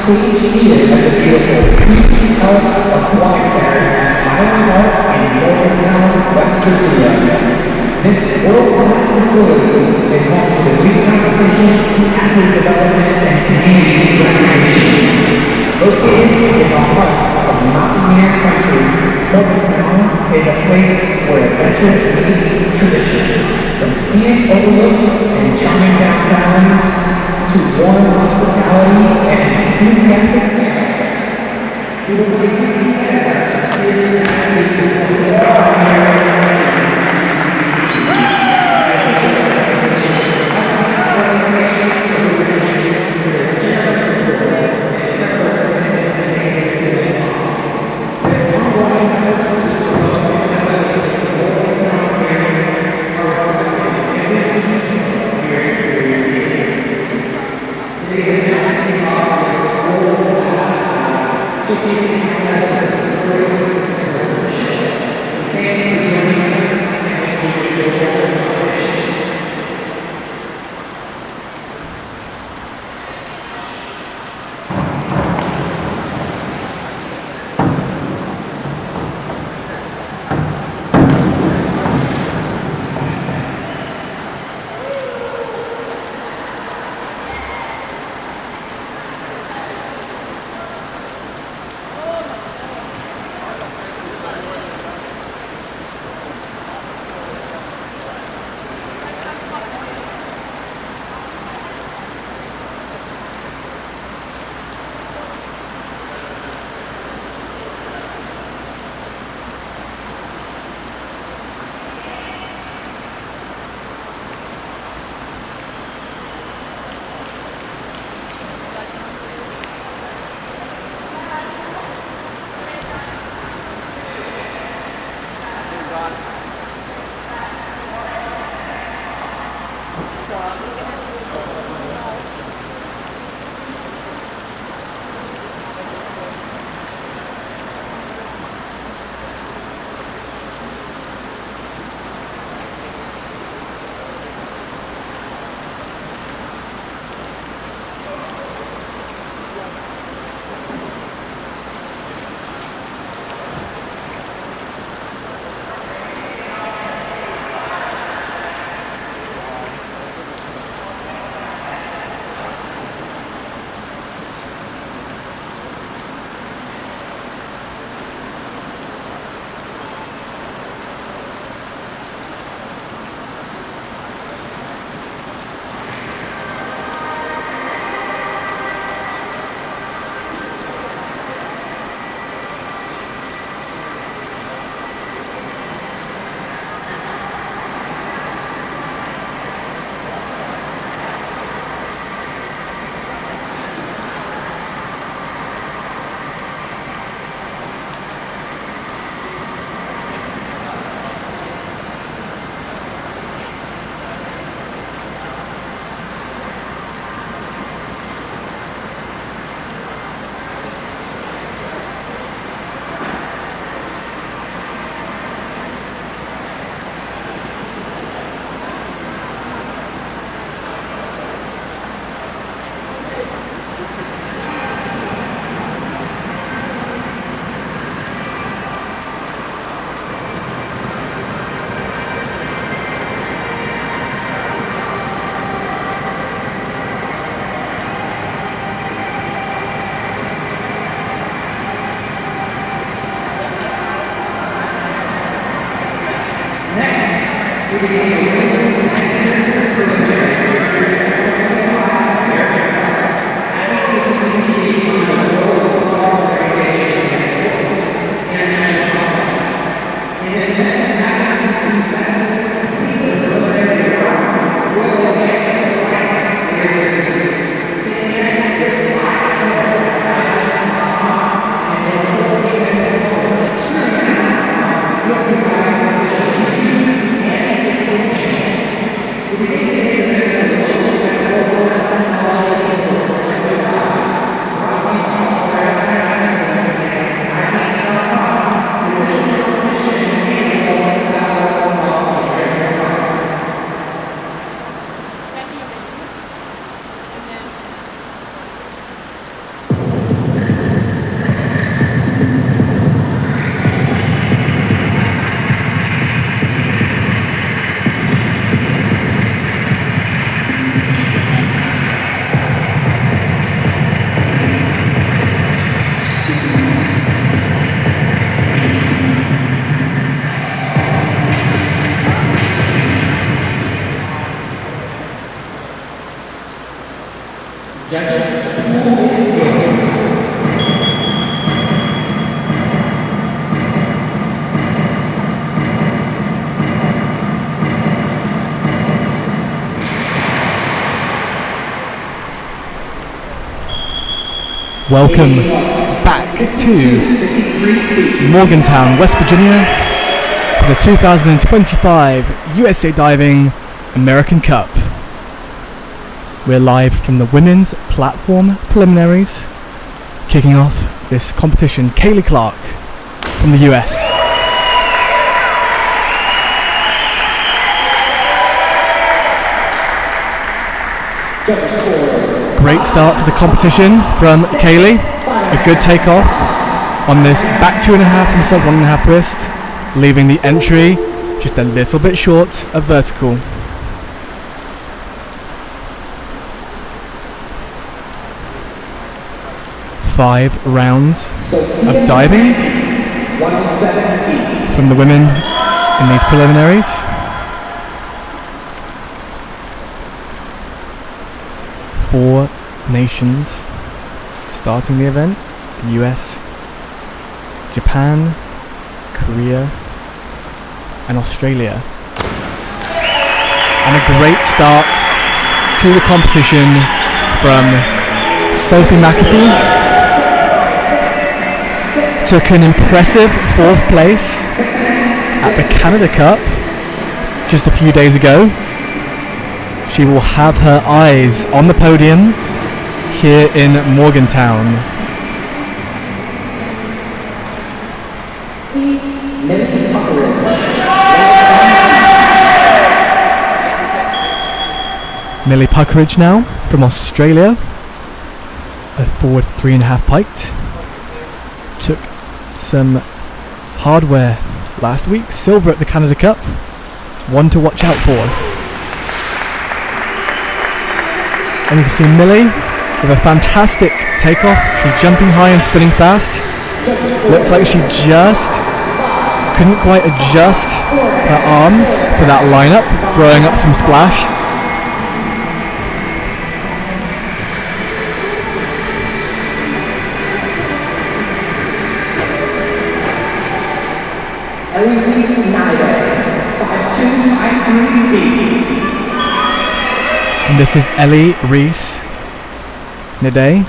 stage here at the beautiful P.L. Aquatic Center at Island Art in Morgantown, West Virginia. This world-class facility is home to the youth competition, athlete development, and community recreation. Located in the heart of mountaineer country, Morgantown is a place where adventure meets tradition. From scenic overlooks and charming downtowns to warm hospitality and enthusiastic families, we would like to extend our sincere gratitude to all our Yes, Welcome back to Morgantown, West Virginia for the 2025 USA Diving American Cup. We're live from the women's platform preliminaries, kicking off this competition. Kaylee Clark from the US. Great start to the competition from Kaylee. A good takeoff on this back 2.5 somersault 1.5 twist, leaving the entry just a little bit short of vertical. Five rounds of diving from the women in these preliminaries. Four nations starting the event: the US, Japan, Korea, and Australia. And a great start to the competition from Sophie McAfee. Took an impressive 4th place at the Canada Cup just a few days ago. She will have her eyes on the podium here in Morgantown. Millie Puckeridge now from Australia, a forward 3.5 piked. Took some hardware last week, silver at the Canada Cup, one to watch out for. And you can see Millie with a fantastic takeoff. She's jumping high and spinning fast. Looks like she just couldn't quite adjust her arms for that lineup, throwing up some splash. And this is Ellie Reese Nade.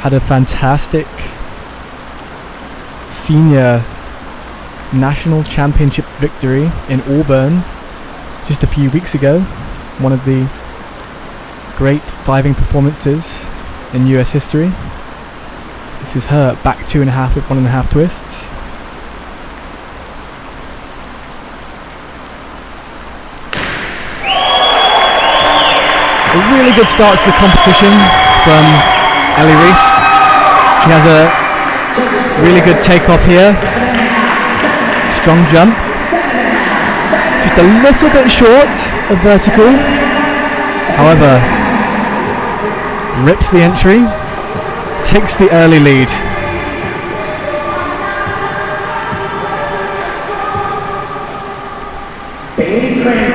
Had a fantastic senior national championship victory in Auburn just a few weeks ago. One of the great diving performances in US history. This is her back 2.5 with 1.5 twists. A really good start to the competition from Ellie Reese. She has a really good takeoff here. Strong jump. Just a little bit short of vertical. However, rips the entry. Takes the early lead.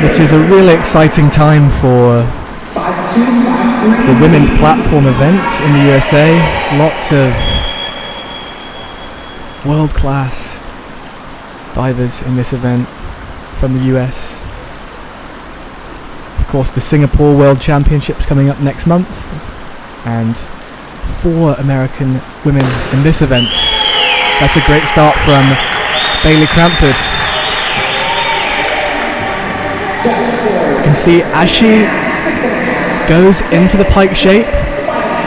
This is a really exciting time for the women's platform event in the USA. Lots of world-class divers in this event from the US. Of course, the Singapore World Championships coming up next month, and 4 American women in this event. That's a great start from Bailey Crampford. You can see as she goes into the pike shape,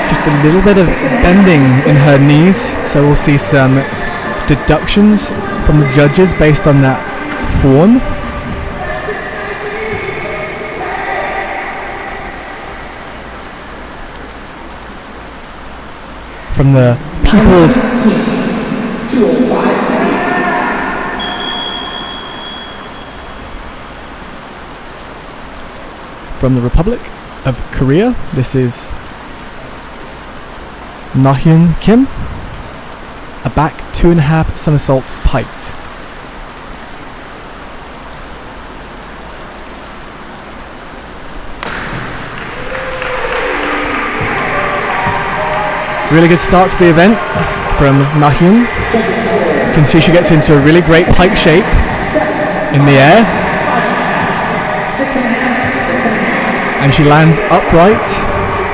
just a little bit of bending in her knees, so we'll see some deductions from the judges based on that form. From the People's from the Republic of Korea, this is Nahyun Kim, a back 2.5 somersault piked. Really good start to the event from Nahyun. You can see she gets into a really great pike shape in the air. and she lands upright,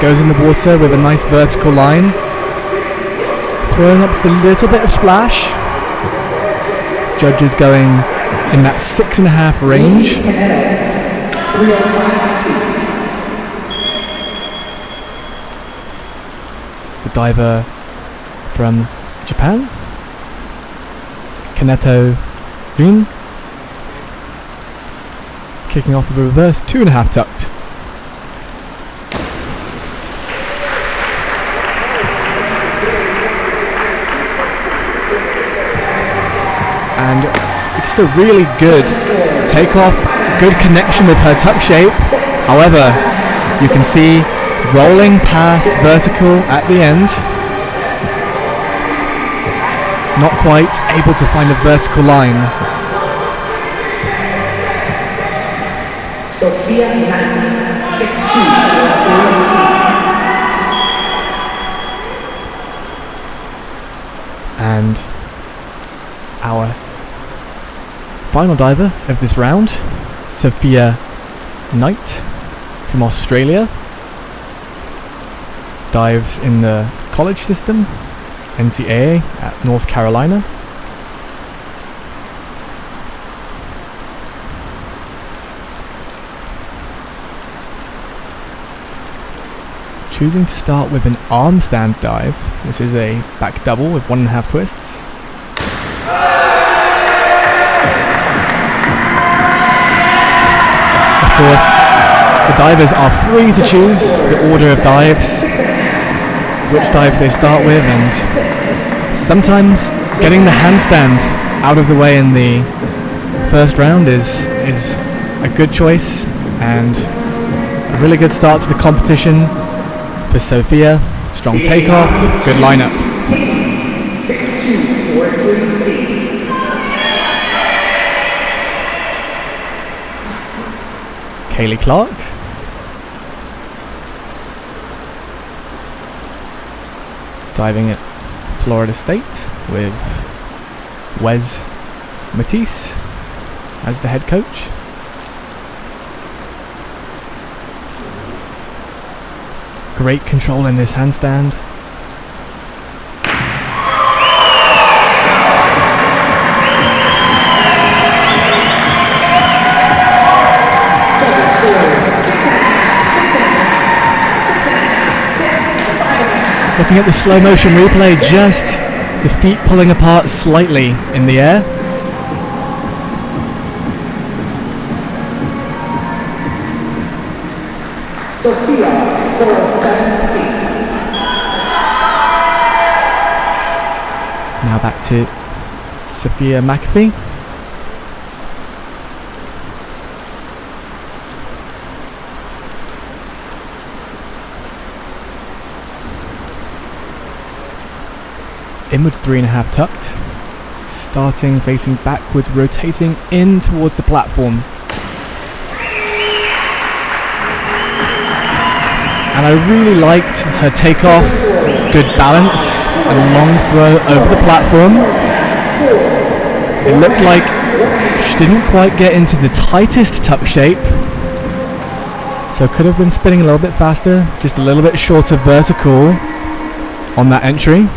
goes in the water with a nice vertical line, throwing up just a little bit of splash. Judges going in that 6.5 range. The diver from Japan, Kaneto Rin, kicking off with a reverse 2.5 tucked. And it's a really good takeoff, good connection with her tuck shape. However, you can see rolling past vertical at the end. Not quite able to find a vertical line. Sophia Knight, 6'2", and our final diver of this round, Sophia Knight from Australia, dives in the college system, NCAA at North Carolina. Choosing to start with an arm stand dive. This is a back double with 1.5 twists. Of course, the divers are free to choose the order of dives, which dives they start with, and sometimes getting the handstand out of the way in the first round is a good choice and a really good start to the competition for Sophia. Strong takeoff, good lineup. 6'2", 4'3", Kaylee Clark. Diving at Florida State with Wes Matisse as the head coach. Great control in this handstand. Looking at the slow motion replay, just the feet pulling apart slightly in the air. Sophia, 407C. Now back to Sophia McAfee. Inward 3.5 tucked, starting facing backwards, rotating in towards the platform. And I really liked her takeoff, good balance, and long throw over the platform. It looked like she didn't quite get into the tightest tuck shape, so could have been spinning a little bit faster, just a little bit shorter vertical on that entry.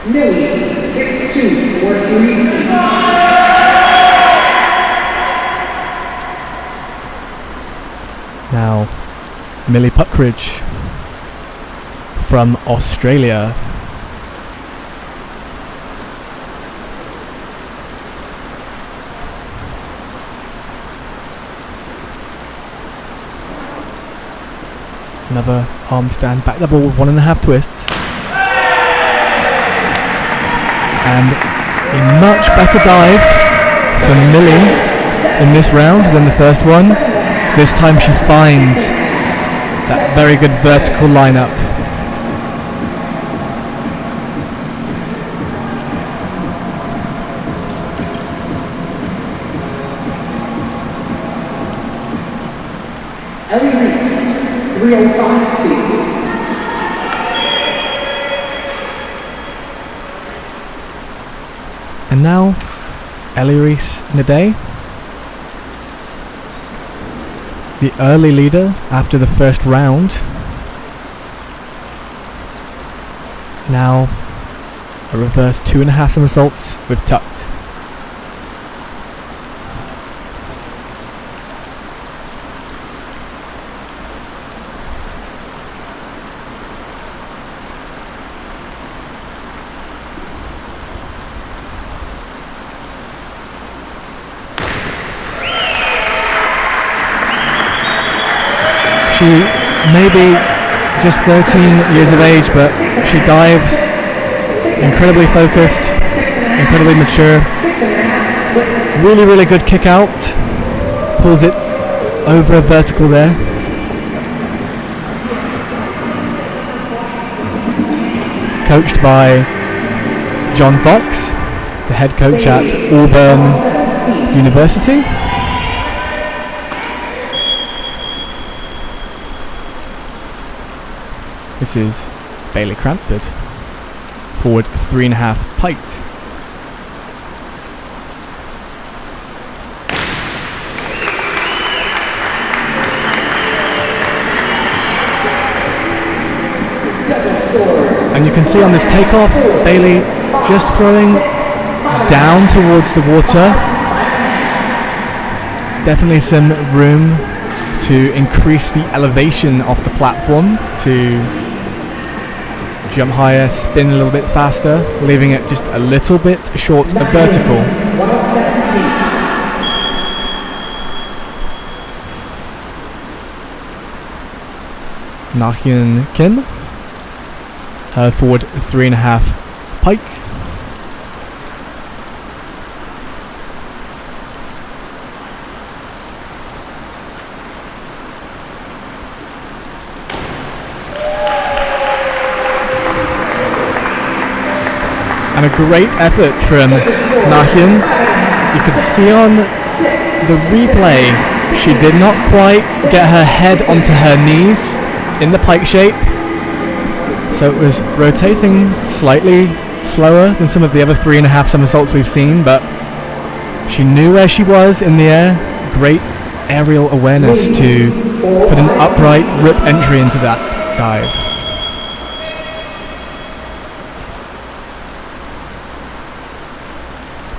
Millie, 6'2", 4'3". Now, Millie Puckridge from Australia. Another arm stand back double with 1.5 twists. And a much better dive for Millie in this round than the first one. This time she finds that very good vertical lineup. Ellie Reese, 305C. And now, Ellie Reese Nade the early leader after the first round. Now a reverse 2.5 somersaults with tucked. She may be just 13 years of age, but she dives incredibly focused, incredibly mature. Really, really good kick out. Pulls it over a vertical there. Coached by John Fox, the head coach at Auburn University. This is Bailey Cranford, forward 3.5 piked. And you can see on this takeoff, Bailey just throwing down towards the water. Definitely some room to increase the elevation of the platform, to jump higher, spin a little bit faster, leaving it just a little bit short of vertical. Na-hyun Kim, her forward 3.5 pike. And a great effort from Na-hyun. You could see on the replay she did not quite get her head onto her knees in the pike shape, so it was rotating slightly slower than some of the other 3.5 somersaults we've seen, but she knew where she was in the air. Great aerial awareness to put an upright rip entry into that dive.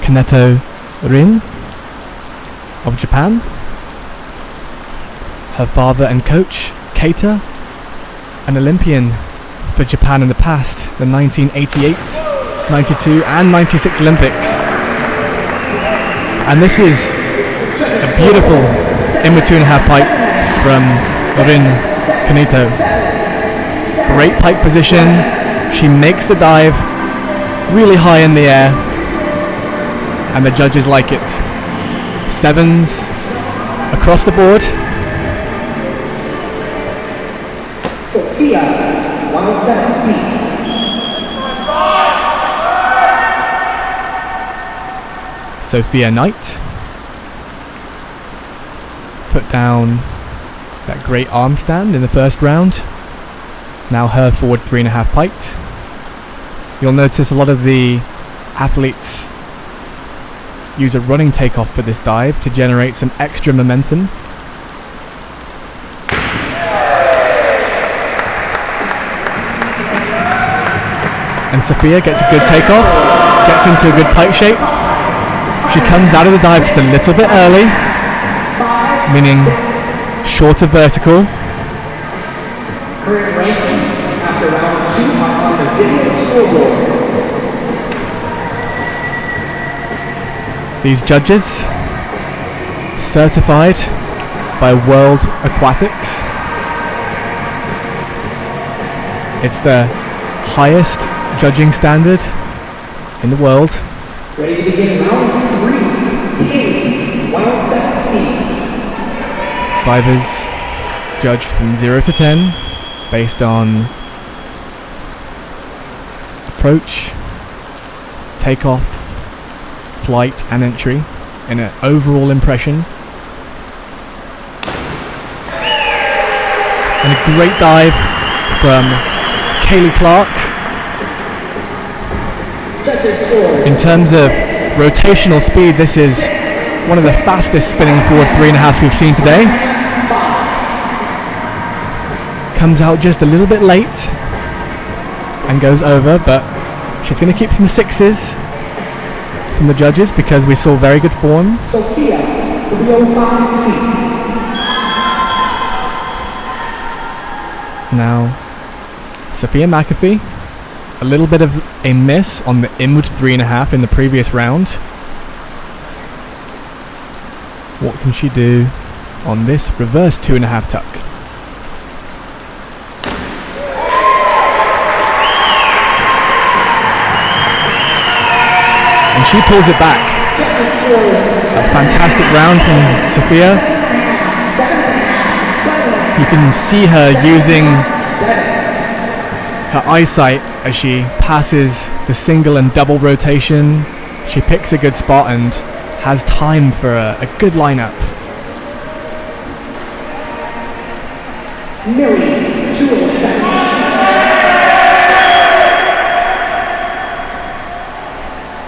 Kaneto Rin of Japan. Her father and coach, Keita, an Olympian for Japan in the past, the 1988, 92 and 96 Olympics. And this is a beautiful in-between half pike from Rin Kaneto. Great pike position. She makes the dive really high in the air, and the judges like it. 7s across the board. Sophia, 107 feet. Sophia Knight put down that great arm stand in the first round. Now her forward 3.5 piked. You'll notice a lot of the athletes use a running takeoff for this dive to generate some extra momentum. And Sophia gets a good takeoff, gets into a good pike shape. She comes out of the dive just a little bit early, meaning shorter vertical. Current rankings after round 2 on the video scoreboard. These judges, certified by World Aquatics. It's the highest judging standard in the world. Ready to begin round 3, beginning 107 feet. Divers judged from 0 to 10 based on approach, takeoff, flight and entry in an overall impression. And a great dive from Kaylee Clark. In terms of rotational speed, this is one of the fastest spinning forward 3.5s we've seen today. comes out just a little bit late and goes over, but she's going to keep some sixes from the judges because we saw very good form. Sophia, 305C. Now, Sophia McAfee, a little bit of a miss on the inward 3.5 in the previous round. What can she do on this reverse 2.5 tuck? And she pulls it back. A fantastic round from Sophia. You can see her using her eyesight as she passes the single and double rotation. She picks a good spot and has time for a good lineup. Millie, 207.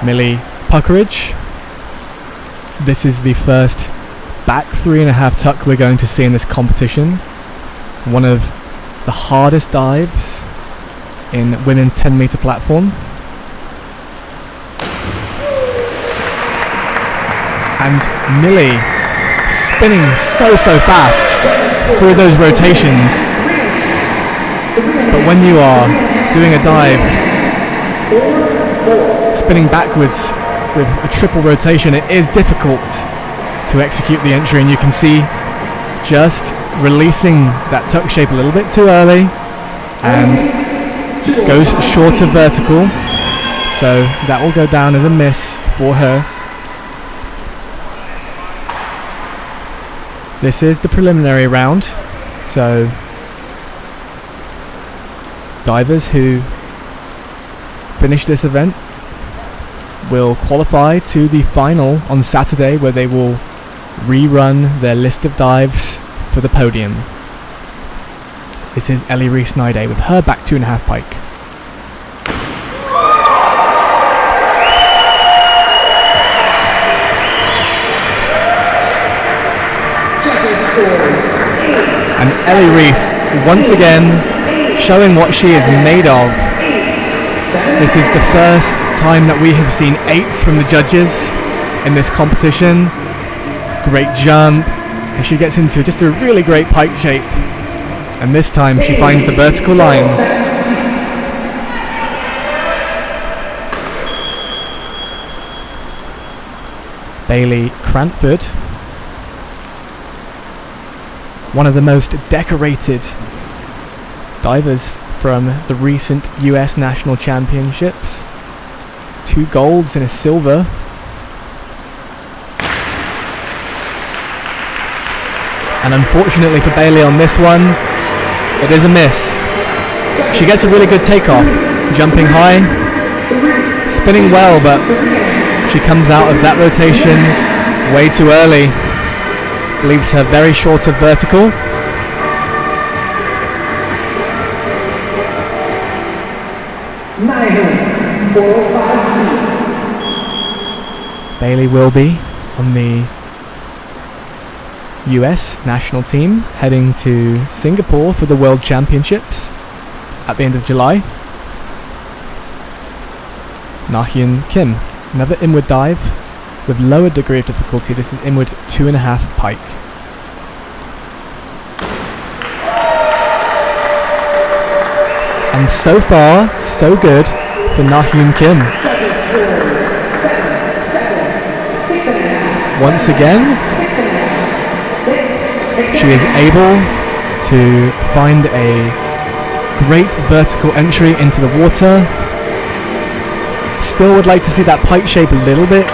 Millie Puckeridge. This is the first back 3.5 tuck we're going to see in this competition. One of the hardest dives in women's 10 meter platform. And Millie spinning so fast through those rotations. But when you are doing a dive, spinning backwards with a triple rotation, it is difficult to execute the entry, and you can see just releasing that tuck shape a little bit too early and goes short of vertical, so that will go down as a miss for her. This is the preliminary round, so divers who finish this event will qualify to the final on Saturday, where they will rerun their list of dives for the podium. This is Ellie Rees-Nide with her back 2.5 pike. And Ellie Rees once again showing what she is made of. This is the first time that we have seen 8s from the judges in this competition. Great jump, and she gets into just a really great pike shape, and this time she finds the vertical line. Bailey Cranford, one of the most decorated divers from the recent US National Championships. 2 golds and a silver. And unfortunately for Bailey on this one, it is a miss. She gets a really good takeoff, jumping high, spinning well, but she comes out of that rotation way too early. Leaves her very short of vertical. Bailey will be on the US national team heading to Singapore for the World Championships at the end of July. Na-Hyun Kim, another inward dive with lower degree of difficulty. This is inward 2.5 pike. And so far, so good for Na-Hyun Kim. Once again, she is able to find a great vertical entry into the water. Still would like to see that pike shape a little bit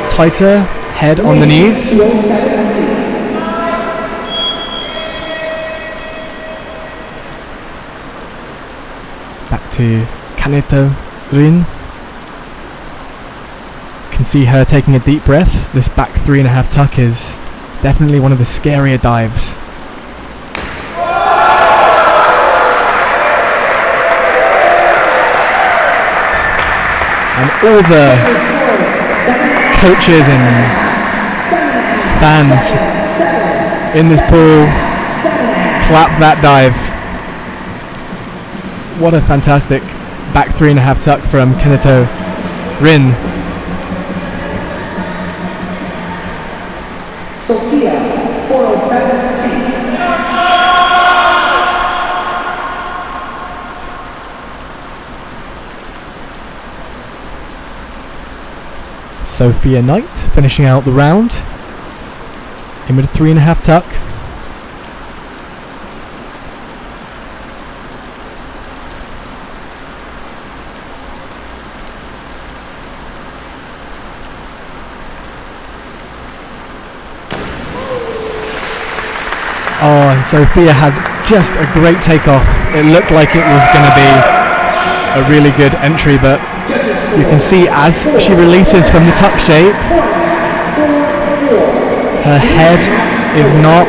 tighter, head on the knees. Back to Kaneto Rin. Can see her taking a deep breath. This back 3.5 tuck is definitely one of the scarier dives. And all the coaches and fans in this pool clap that dive. What a fantastic back 3.5 tuck from Keneto Rin. Sophia, 407C. Sophia Knight finishing out the round in with a 3.5 tuck. Oh, and Sophia had just a great takeoff. It looked like it was going to be a really good entry, but you can see as she releases from the tuck shape, her head is not,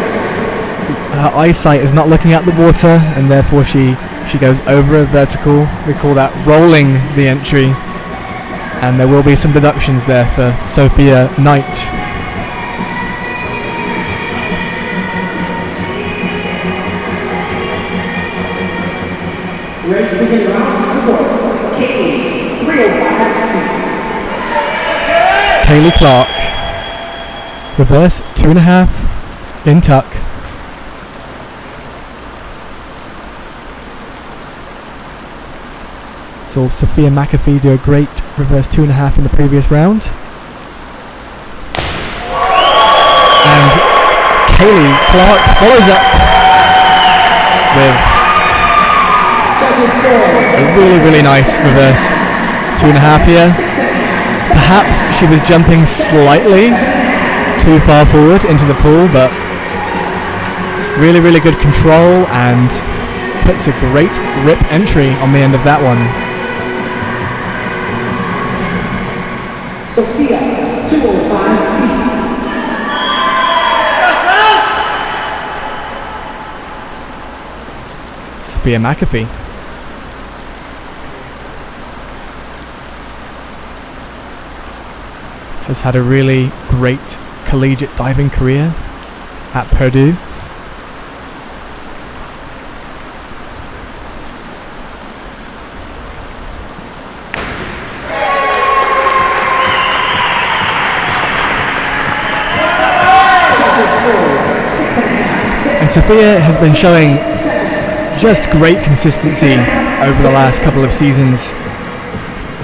her eyesight is not looking at the water, and therefore she goes over a vertical. We call that rolling the entry, and there will be some deductions there for Sophia Knight. Ready to get round 4, Kaylee, 305C. Kaylee Clark, reverse 2.5 in tuck. Saw Sophia McAfee do a great reverse 2.5 in the previous round. And Kaylee Clark follows up with a really nice reverse 2.5 here. Perhaps she was jumping slightly too far forward into the pool, but really good control and puts a great rip entry on the end of that one. Sophia, 205B. Sophia McAfee. Has had a really great collegiate diving career at Purdue. And Sophia has been showing just great consistency over the last couple of seasons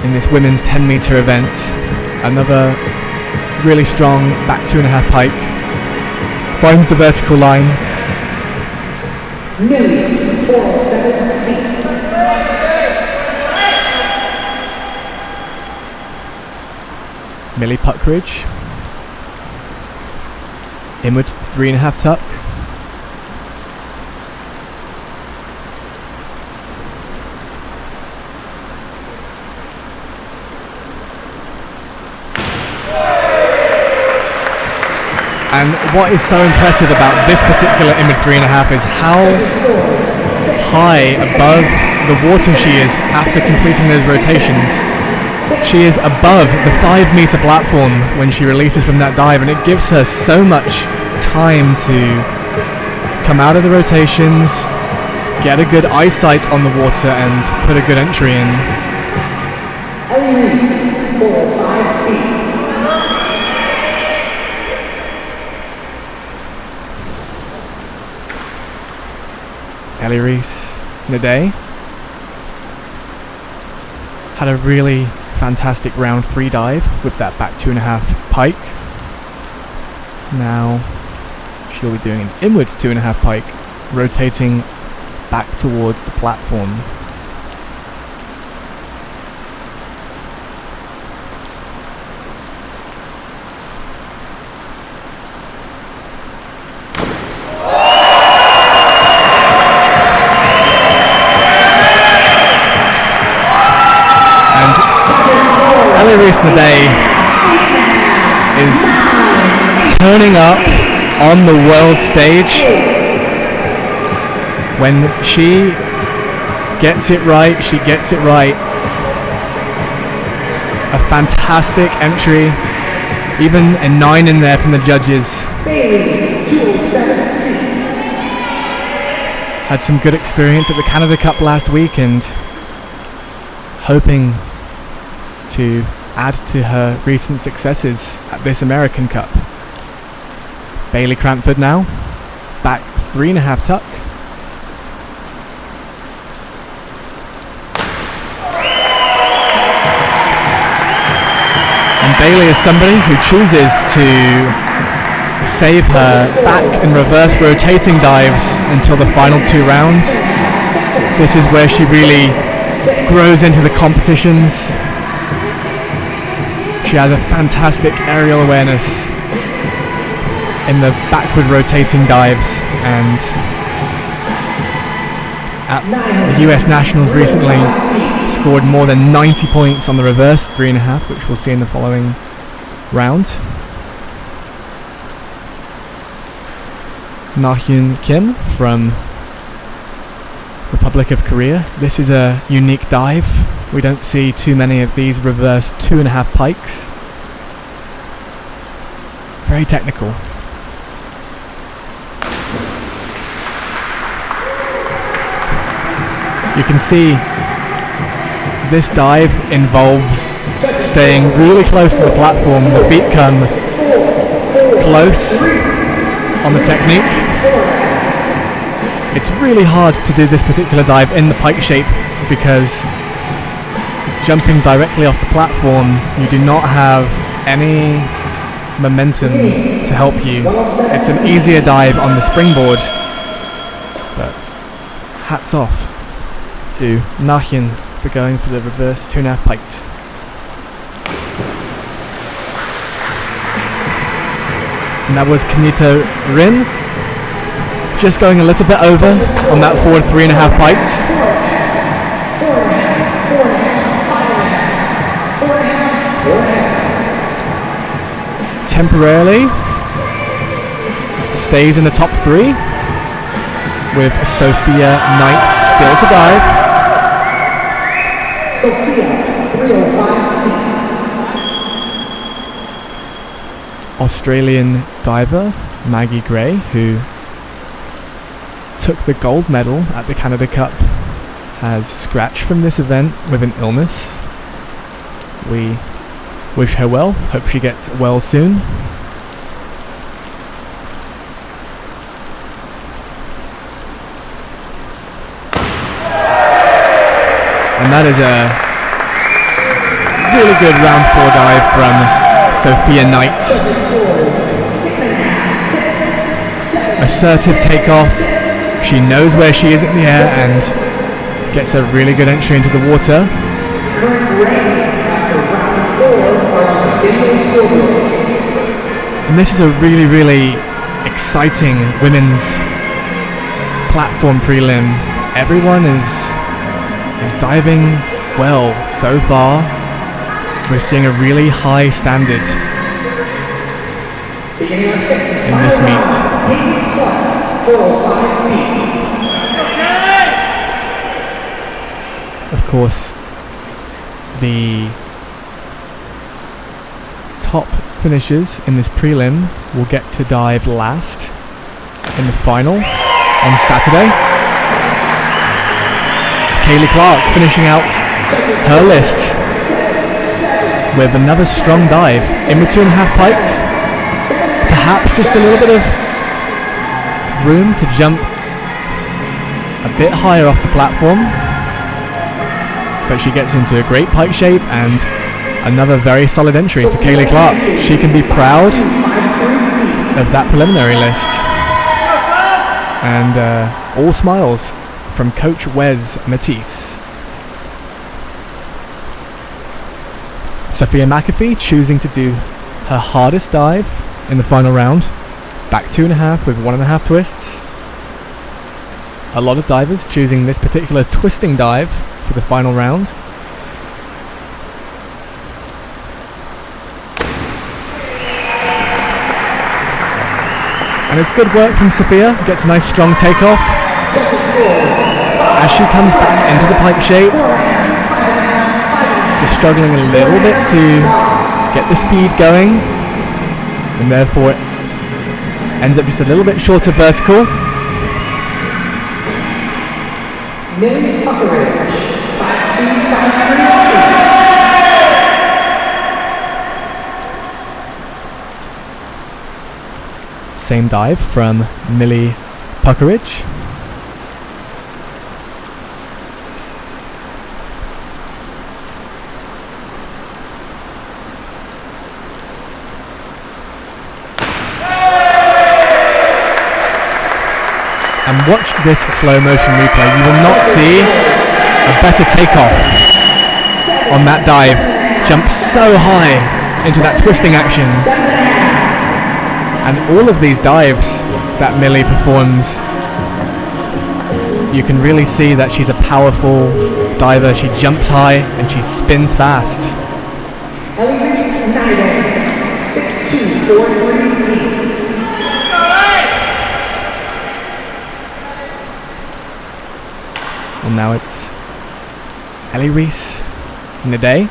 in this women's 10-meter event. Another really strong back 2.5 pike. Finds the vertical line. Millie, 407C. Millie Puckridge. Inward 3.5 tuck. And what is so impressive about this particular inward 3.5 is how high above the water she is after completing those rotations. She is above the 5-meter platform when she releases from that dive, and it gives her so much time to come out of the rotations, get a good eyesight on the water, and put a good entry in. Ellie Reese, 405B. Ellie Reese Naday had a really fantastic round 3 dive with that back 2.5 pike. Now she'll be doing an inward 2.5 pike, rotating back towards the platform. Reese Naday is turning up on the world stage. When she gets it right, she gets it right. A fantastic entry, even a 9 in there from the judges. had some good experience at the Canada Cup last week and hoping to add to her recent successes at this American Cup. Bailey Crampford now, back 3.5 tuck. And Bailey is somebody who chooses to save her back and reverse rotating dives until the final 2 rounds. This is where she really grows into the competitions. She has a fantastic aerial awareness in the backward rotating dives, and at the US Nationals recently scored more than 90 points on the reverse 3.5, which we'll see in the following round. Na-hyun Kim from Republic of Korea. This is a unique dive. We don't see too many of these reverse 2.5 pikes. Very technical. You can see this dive involves staying really close to the platform. The feet come close on the technique. It's really hard to do this particular dive in the pike shape because jumping directly off the platform, you do not have any momentum to help you. It's an easier dive on the springboard, but hats off to Na-hyun for going for the reverse 2.5 piked. And that was Kanita Rin, just going a little bit over on that forward 3.5 piked. Temporarily stays in the top 3 with Sophia Knight still to dive. Sophia, 305C. Australian diver Maggie Gray, who took the gold medal at the Canada Cup, has scratched from this event with an illness. We wish her well, hope she gets well soon. And that is a really good round 4 dive from Sophia Knight. Assertive takeoff. She knows where she is in the air and gets a really good entry into the water. And this is a really, really exciting women's platform prelim. Everyone is diving well so far. We're seeing a really high standard in this meet. Of course, the top finishers in this prelim will get to dive last in the final on Saturday. Kaylee Clark finishing out her list with another strong dive in the 2.5 piked. Perhaps just a little bit of room to jump a bit higher off the platform, but she gets into a great pike shape and another very solid entry for Kaylee Clark. She can be proud of that preliminary list. And all smiles from Coach Wes Matisse. Sophia McAfee choosing to do her hardest dive in the final round. Back 2.5 with 1.5 twists. A lot of divers choosing this particular twisting dive for the final round. And it's good work from Sophia. Gets a nice strong takeoff. As she comes back into the pike shape, just struggling a little bit to get the speed going, and therefore it ends up just a little bit shorter vertical. Millie Puckeridge, 5253. Same dive from Millie Puckeridge. And watch this slow motion replay. You will not see a better takeoff on that dive. Jumps so high into that twisting action. And all of these dives that Millie performs, you can really see that she's a powerful diver. She jumps high and she spins fast. Ellie 6243. And now it's Ellie Reese Nade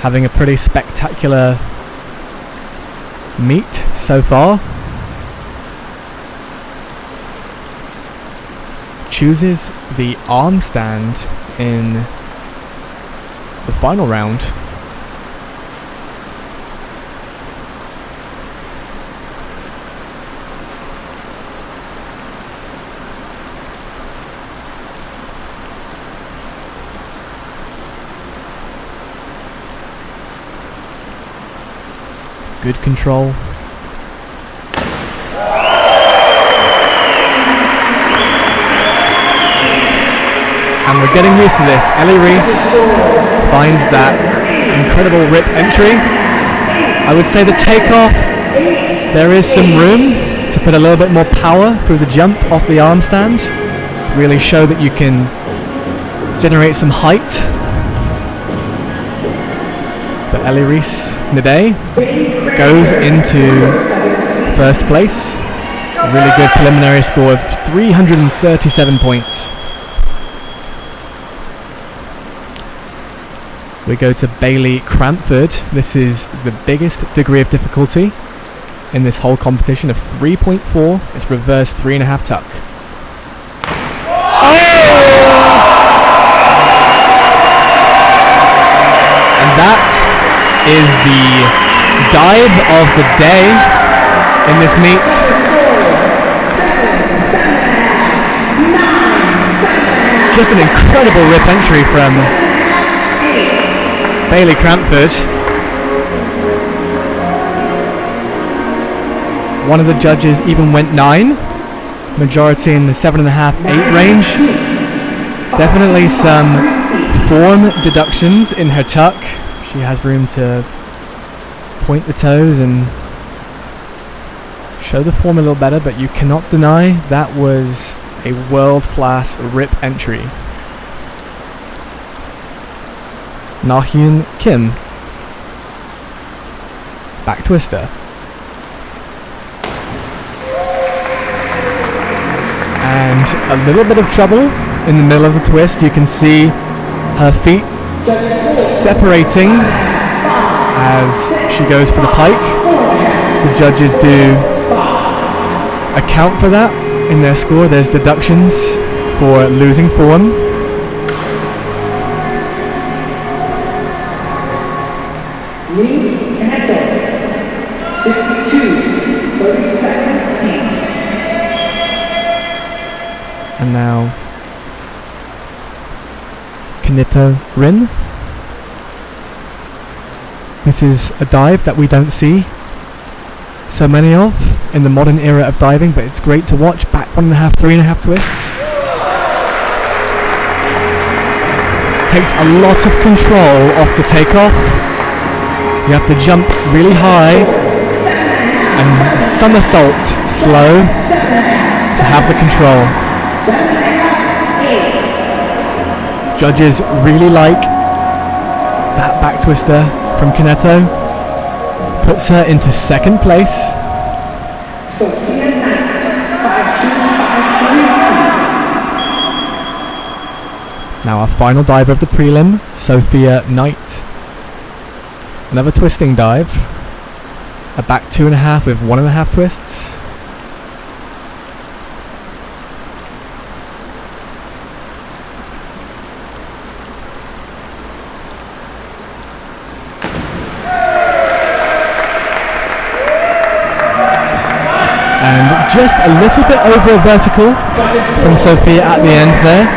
having a pretty spectacular meet so far. Chooses the arm stand in the final round. Good control. And we're getting used to this. Ellie Reese finds that incredible rip entry. I would say the takeoff, there is some room to put a little bit more power through the jump off the arm stand. Really show that you can generate some height. But Ellie Reese Nade goes into first place. A really good preliminary score of 337 points. We go to Bailey Crampford. This is the biggest degree of difficulty in this whole competition of 3.4. It's reverse 3.5 tuck. Oh! And that is the dive of the day in this meet. Just an incredible rip entry from Bailey Crampford. One of the judges even went 9. Majority in the 7.5, 8 range. Definitely some form deductions in her tuck. She has room to point the toes and show the form a little better, but you cannot deny that was a world-class rip entry. Na-Hyun Kim, back twister. And a little bit of trouble in the middle of the twist. You can see her feet separating as she goes for the pike. The judges do account for that in their score. There's deductions for losing form. And now Kaneto Rin. This is a dive that we don't see so many of in the modern era of diving, but it's great to watch. Back 1.5, 3.5 twists. Takes a lot of control off the takeoff. You have to jump really high and somersault slow to have the control. Judges really like that back twister from Kaneto. Puts her into second place. Now our final diver of the prelim, Sophia Knight. Another twisting dive. A back 2.5 with 1.5 twists. just a little bit over a vertical from Sophia at the end there.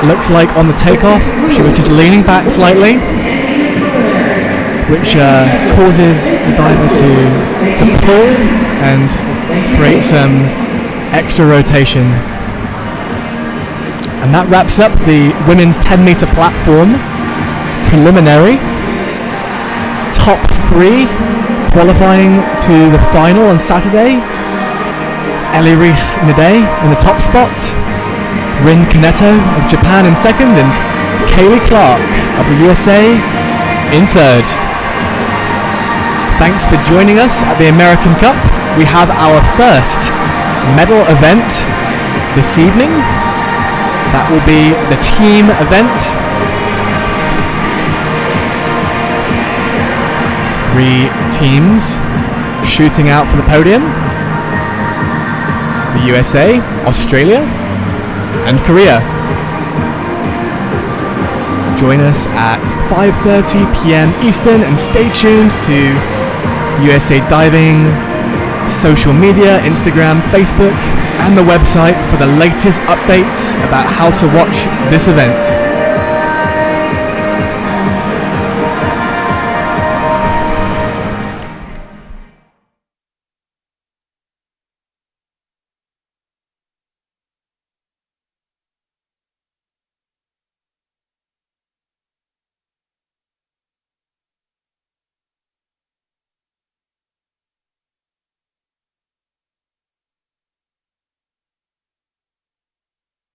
Looks like on the takeoff she was just leaning back slightly, which causes the diver to pull and create some extra rotation. And that wraps up the women's 10-meter platform preliminary. Top 3 qualifying to the final on Saturday. Ellie Rees-Nadey in the top spot, Rin Kaneto of Japan in second, and Kaylee Clark of the USA in third. Thanks for joining us at the American Cup. We have our first medal event this evening. That will be the team event. 3 teams shooting out for the podium. The USA, Australia, and Korea. Join us at 5:30 p.m. Eastern and stay tuned to USA Diving social media, Instagram, Facebook, and the website for the latest updates about how to watch this event.